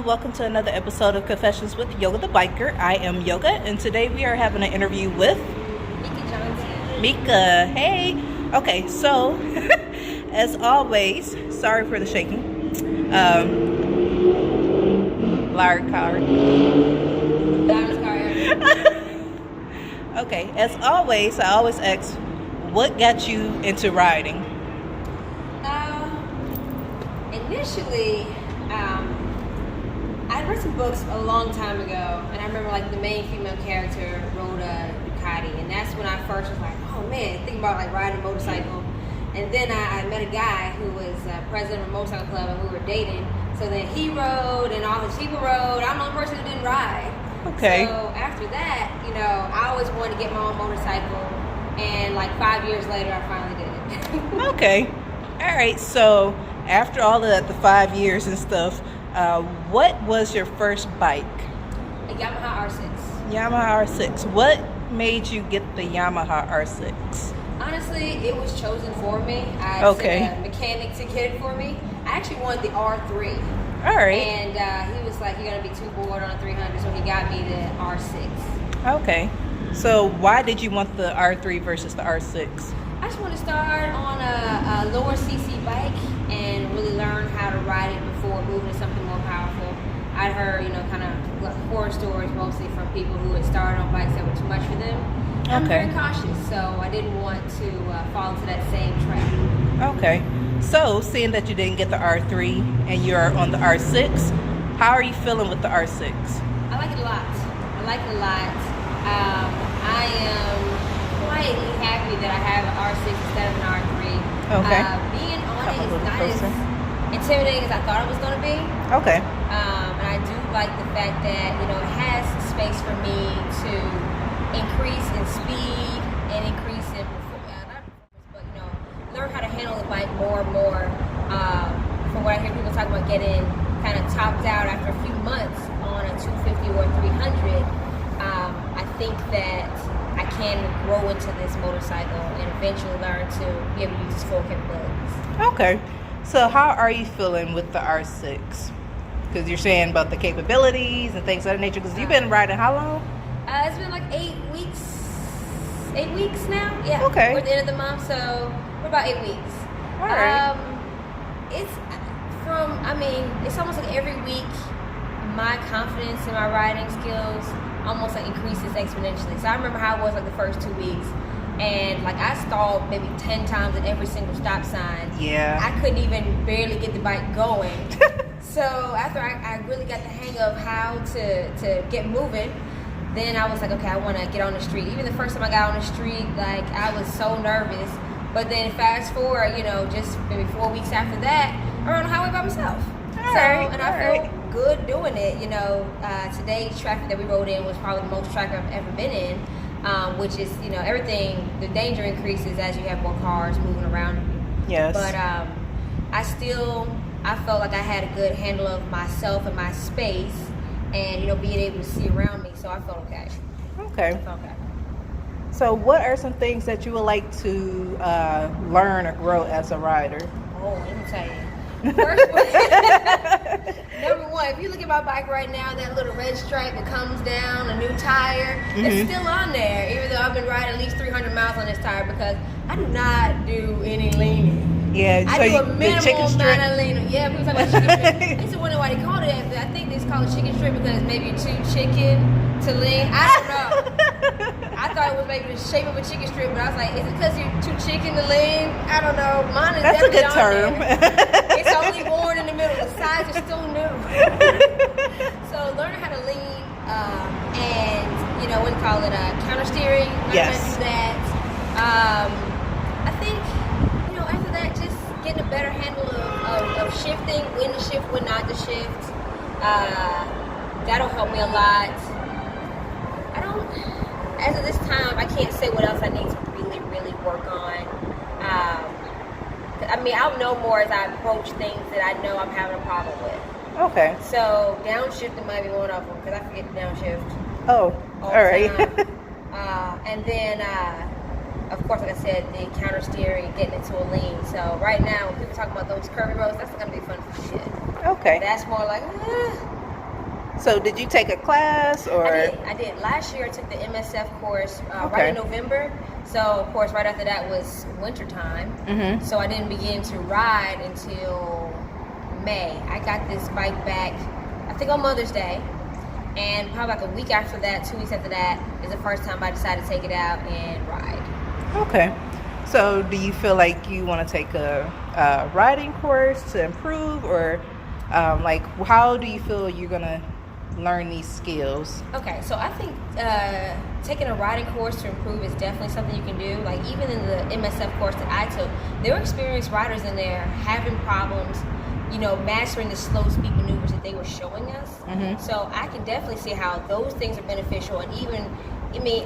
Welcome to another episode of Confessions with Yoga the Biker. I am Yoga, and today we are having an interview with Mika. Hey. Okay, so as always, sorry for the shaking. Liar card. Okay, as always, I always ask, what got you into riding? Initially, I read some books a long time ago, and I remember like the main female character rode a Ducati, and that's when I first was like, oh man, think about like riding a motorcycle. And then I met a guy who was president of a motorcycle club, and we were dating. So then he rode, and all his people rode. I'm the only person who didn't ride. Okay. So after that, I always wanted to get my own motorcycle, and like 5 years later, I finally did it. Okay. All right. So after all of the 5 years and stuff, what was your first bike? A Yamaha R6. Yamaha R6. What made you get the Yamaha R6? Honestly, it was chosen for me. I sent a mechanic to get it for me. I actually wanted the R3. All right. And he was like, you're going to be too bored on a 300, so he got me the R6. Okay. So why did you want the R3 versus the R6? I just want to start on a lower CC bike and really learn how to ride it before moving to something more powerful. I'd heard, kind of horror stories mostly from people who had started on bikes that were too much for them. I'm very cautious, so I didn't want to fall into that same trap. Okay. So, seeing that you didn't get the R3 and you're on the R6, how are you feeling with the R6? I like it a lot. I am quietly happy that I have an R6 instead of an R3. Okay. Being on it is not as intimidating as I thought it was going to be. Okay. And I do like the fact that, it has space for me to increase in speed and increase in learn how to handle the bike more and more. From what I hear people talk about getting kind of topped out after a few months on a 250 or 300, I think that I can grow into this motorcycle and eventually learn to be able to use its full capabilities. Okay. So how are you feeling with the R6? Because you're saying about the capabilities and things of that nature. Because you've been riding how long? It's been like 8 weeks. 8 weeks now? Yeah. Okay. We're at the end of the month, so we're about 8 weeks. All right. It's almost like every week my confidence in my riding skills almost like increases exponentially. So I remember how it was like the first 2 weeks, and like I stalled maybe 10 times at every single stop sign. Yeah. I couldn't even barely get the bike going. So after I really got the hang of how to get moving, then I was like, okay, I want to get on the street. Even the first time I got on the street, like I was so nervous. But then fast forward, just maybe 4 weeks after that, I'm on the highway by myself. I feel good doing it. Today's traffic that we rode in was probably the most traffic I've ever been in, which is, everything, the danger increases as you have more cars moving around you. Yes. But I felt like I had a good handle of myself and my space and, being able to see around me. So I felt okay. Okay. So what are some things that you would like to learn or grow as a rider? Oh, let me tell you. First one, number one, if you look at my bike right now, that little red stripe that comes down, a new tire, it's still on there, even though I've been riding at least 300 miles on this tire because I do not do any leaning. Yeah, I do a minimal amount of leaning. Yeah, people talk about chicken strip. I used to wonder why they called it that. I think they call it chicken strip because maybe too chicken to lean. I don't know. I thought it was maybe the shape of a chicken strip, but I was like, is it because you're too chicken to lean? I don't know. Mine is That's a good term. It's only worn in the middle. The sides are still new. So learning how to lean and, what do you call it, counter steering, not how to do that. I think, after that, just getting a better handle of shifting, when to shift, when not to shift. That'll help me a lot. As of this time, I can't say what else I need to really, really work on. I'll know more as I approach things that I know I'm having a problem with. Okay. So downshifting might be one of them, because I forget to downshift. Oh, all right. And then, of course, like I said, the counter steering, getting into a lean. So right now, when people talk about those curvy roads, that's going to be fun for shit. Okay. That's more like, So did you take a class or? I did. Last year I took the MSF course right in November. So of course right after that was winter time. Mm-hmm. So I didn't begin to ride until May. I got this bike back, I think on Mother's Day. And probably like a week after that, 2 weeks after that, is the first time I decided to take it out and ride. Okay. So do you feel like you want to take a riding course to improve, or how do you feel you're going to learn these skills? Okay, so I think taking a riding course to improve is definitely something you can do. Like even in the MSF course that I took, there were experienced riders in there having problems, mastering the slow speed maneuvers that they were showing us. Mm-hmm. So I can definitely see how those things are beneficial. And even,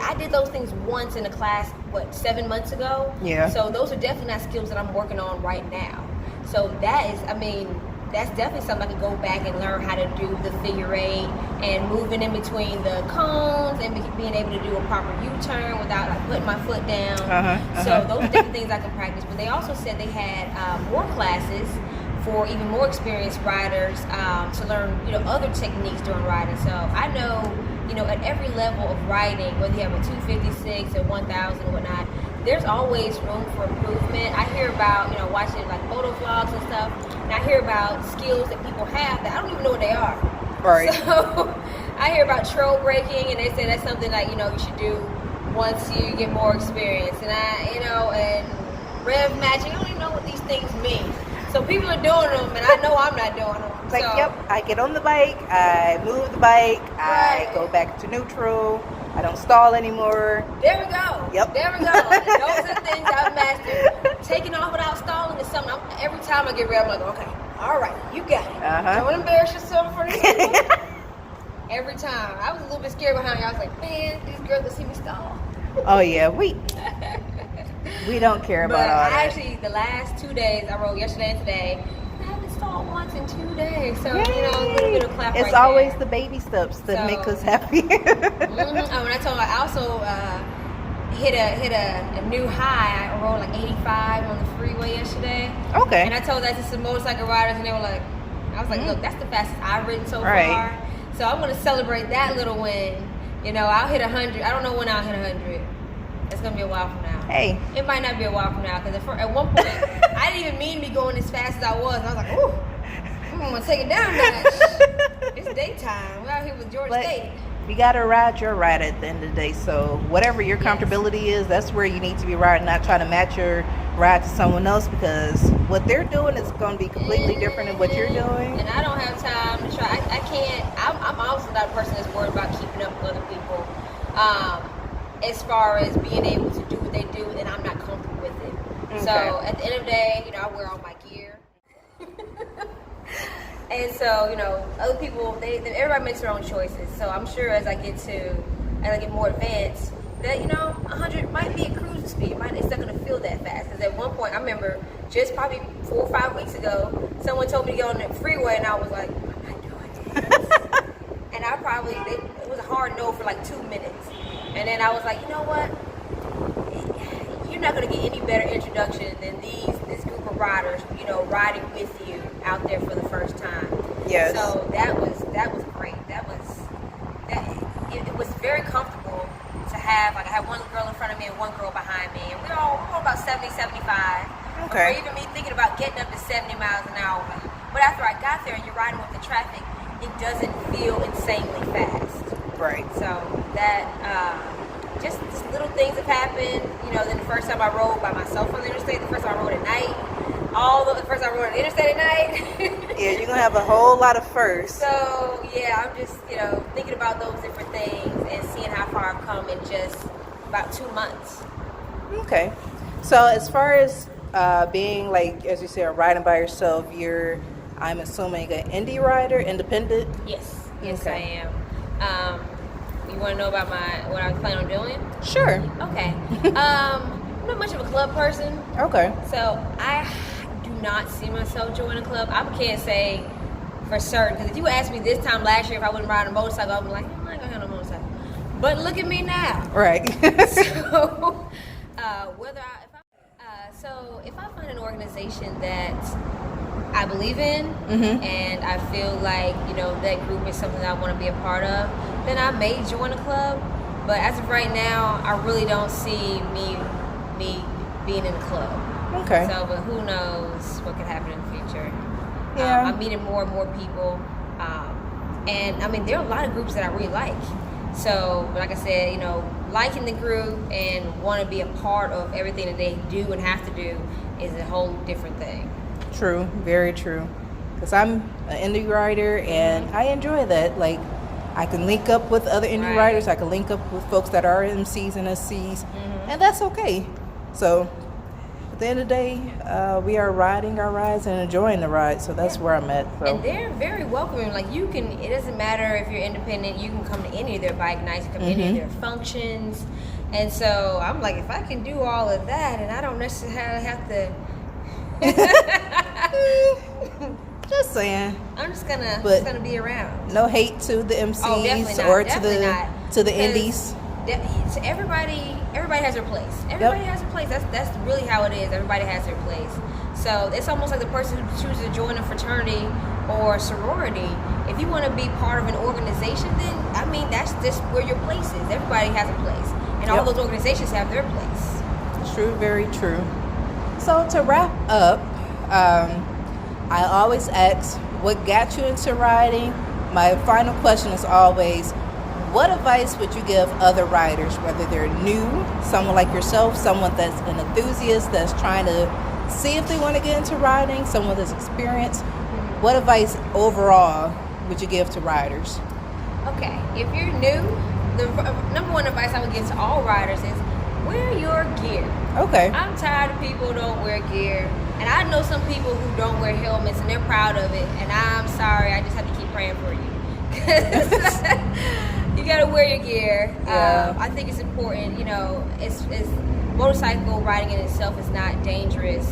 I did those things once in a class, 7 months ago? Yeah. So those are definitely not skills that I'm working on right now. So that is, that's definitely something I could go back and learn how to do the figure eight and moving in between the cones and being able to do a proper U-turn without putting my foot down. So those are different things I can practice. But they also said they had more classes for even more experienced riders to learn, other techniques during riding. So I know, at every level of riding, whether you have a 256 or 1000 or whatnot, there's always room for improvement. I hear about, watching moto vlogs and stuff, and I hear about skills that people have that I don't even know what they are. Right. So I hear about trail braking, and they say that's something that, you should do once you get more experience. And and rev matching, I don't even know what these things mean. So people are doing them, and I know I'm not doing them. Yep, I get on the bike, I move the bike, Right. I go back to neutral, I don't stall anymore. There we go. Yep. There we go. Those are the things I've mastered. Taking off without stalling is something. Every time I get ready, I'm like, okay, all right, you got it. Don't embarrass yourself in front of these people. Every time. I was a little bit scared behind you. I was like, man, these girls will see me stall. Oh yeah, we don't care about all that. Actually, the last 2 days, I rode yesterday and today, I haven't stalled once in 2 days. So, a little bit of clap It's right always there. the baby steps that So, make us happy. Oh, and I also hit a new high. I rode 85 on the freeway yesterday. Okay. And I told that to some motorcycle riders, and they were like, I was like, look, that's the fastest I've ridden so far. So I'm going to celebrate that little win. I'll hit 100. I don't know when I'll hit 100. It's going to be a while from now. Hey. It might not be a while from now, because at one point, I didn't even mean to be going as fast as I was. And I was like, ooh, I'm going to take it down a notch. It's daytime. We're out here with Georgia State. You got to ride your ride at the end of the day. So whatever your comfortability is, that's where you need to be riding, not trying to match your ride to someone else, because what they're doing is going to be completely different than what you're doing. And I don't have time to try. I can't. I'm obviously not a person that's worried about keeping up with other people. As far as being able to do what they do, and I'm not comfortable with it. Okay. So at the end of the day, I wear all my gear. And so, other people, everybody makes their own choices. So I'm sure as I get more advanced, that 100 might be a cruising speed. It's not going to feel that fast. Because at one point, I remember just probably 4 or 5 weeks ago, someone told me to get on the freeway, and I was like, I'm not doing this. And it was a hard no for 2 minutes. And then I was like, you know what? You're not going to get any better introduction than this group of riders, riding with you out there for the first time. Yes. So that was great. It was very comfortable to have, I had one girl in front of me and one girl behind me. And we're all about 70, 75. Okay. Or even me thinking about getting up to 70 miles an hour. But after I got there and you're riding with the traffic, it doesn't feel insanely fast. Right. So that, just little things have happened. Then the first time I rode by myself on the interstate, the first time I rode at night, the first time I rode on the interstate at night. Yeah, you're going to have a whole lot of firsts. So, yeah, I'm just, thinking about those different things and seeing how far I've come in just about 2 months. Okay. So as far as being like, as you said, riding by yourself, I'm assuming an indie rider, independent. Yes, Okay. I am. You want to know about what I plan on doing? Sure. Okay. I'm not much of a club person, Okay. so I do not see myself joining a club. I can't say for certain, because if you asked me this time last year if I wouldn't ride a motorcycle, I'd be like, I'm not gonna have no motorcycle. But look at me now. Right. So, if I find an organization that I believe in, and I feel like that group is something that I want to be a part of, then I may join a club. But as of right now, I really don't see me being in a club. Okay. So, but who knows what could happen in the future? Yeah. I'm meeting more and more people, and I mean there are a lot of groups that I really like. So, like I said, liking the group and want to be a part of everything that they do and have to do is a whole different thing. True, very true. Because I'm an indie rider and I enjoy that. Like, I can link up with other indie riders. I can link up with folks that are MCs and SCs, and that's okay. So, at the end of the day, we are riding our rides and enjoying the ride. So that's where I'm at. So. And they're very welcoming. Like it doesn't matter if you're independent. You can come to any of their bike nights, come to any of their functions. And so I'm like, if I can do all of that, and I don't necessarily have to. Just saying. I'm just gonna be around. No hate to the MCs or to the indies. So everybody has their place. Everybody has their place. That's really how it is. Everybody has their place. So it's almost like the person who chooses to join a fraternity or sorority. If you want to be part of an organization, then I mean that's just where your place is. Everybody has a place, and all those organizations have their place. True, very true. So to wrap up, I always ask, what got you into riding? My final question is always, what advice would you give other riders, whether they're new, someone like yourself, someone that's an enthusiast that's trying to see if they want to get into riding, someone that's experienced? What advice overall would you give to riders? Okay, if you're new, the number one advice I would give to all riders is wear your gear. Okay. I'm tired of people who don't wear gear. And I know some people who don't wear helmets and they're proud of it. And I'm sorry, I just have to keep praying for you. You gotta wear your gear. Yeah. I think it's important. It's motorcycle riding in itself is not dangerous,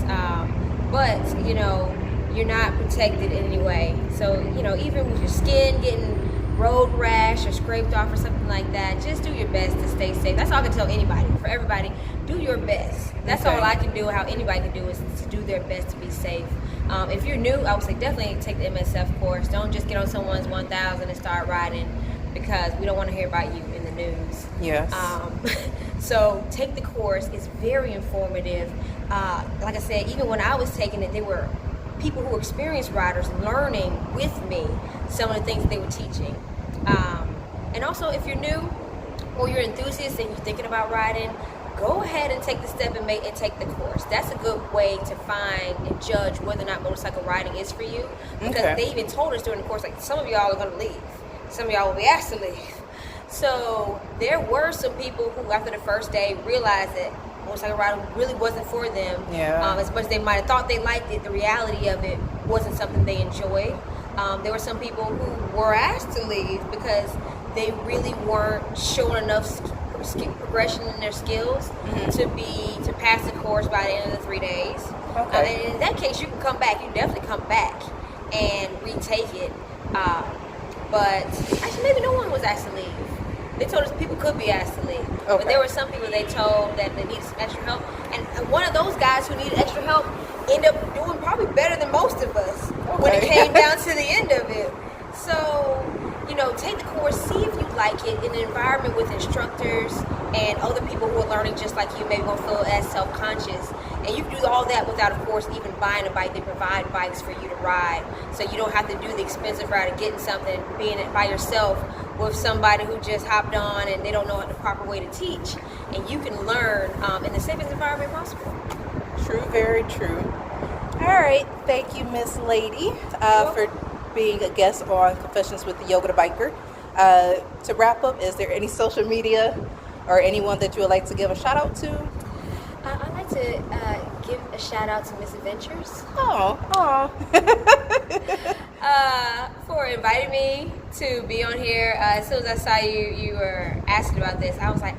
but you're not protected in any way. So even with your skin getting road rash or scraped off or something like that, just do your best to stay safe. That's all I can tell anybody. For everybody, do your best. That's all I can do. How anybody can do is to do their best to be safe. If you're new, I would say definitely take the MSF course. Don't just get on someone's 1000 and start riding, because we don't want to hear about you in the news. Yes. So take the course. It's very informative. Like I said, even when I was taking it, there were people who were experienced riders learning with me some of the things that they were teaching. And also, if you're new or you're an enthusiast and you're thinking about riding, go ahead and take the step and take the course. That's a good way to find and judge whether or not motorcycle riding is for you. Because they even told us during the course, like, some of y'all are going to leave. Some of y'all will be asked to leave. So there were some people who, after the first day, realized that motorcycle riding really wasn't for them. Yeah. As much as they might have thought they liked it, the reality of it wasn't something they enjoyed. There were some people who were asked to leave because they really weren't showing enough progression in their skills to pass the course by the end of the 3 days. Okay. And in that case, you can come back. You definitely come back and retake it. But actually, maybe no one was asked to leave. They told us people could be asked to leave. Okay. But there were some people they told that they needed some extra help. And one of those guys who needed extra help ended up doing probably better than most of us when it came down to the end of it. So, take the course, see if you like it in an environment with instructors and other people who are learning just like you, maybe won't feel as self-conscious. And you can do all that without, of course, even buying a bike. They provide bikes for you to ride, so you don't have to do the expensive ride of getting something, being it by yourself with somebody who just hopped on and they don't know the proper way to teach. And you can learn in the safest environment possible. True, very true. All right, thank you, Miss Lady, for being a guest on Confessions with the Yoga to Biker. To wrap up, is there any social media or anyone that you would like to give a shout out to? I'd like to give a shout out to Miss Adventures. Oh. For inviting me to be on here. As soon as I saw you were asking about this, I was like,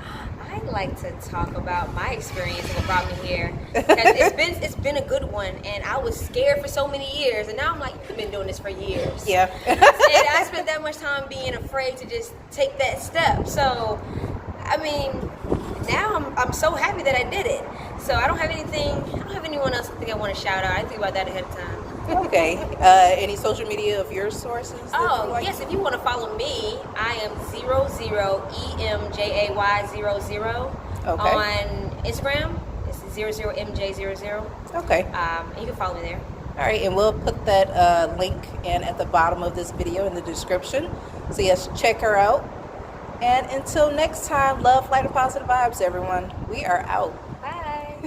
I'd like to talk about my experience and what brought me here. Because it's been a good one, and I was scared for so many years, and now I'm like, you've been doing this for years. Yeah. And I spent that much time being afraid to just take that step. So, I mean, now I'm so happy that I did it. So I don't have anyone else I think I want to shout out. I think about that ahead of time. Okay. Any social media of your sources? Oh, yes. If you want to follow me, I am 00EMJAY00 on Instagram. It's 00MJ00. Okay. You can follow me there. All right, and we'll put that link in at the bottom of this video in the description. So yes, check her out. And until next time, love, light, and positive vibes, everyone. We are out. Bye.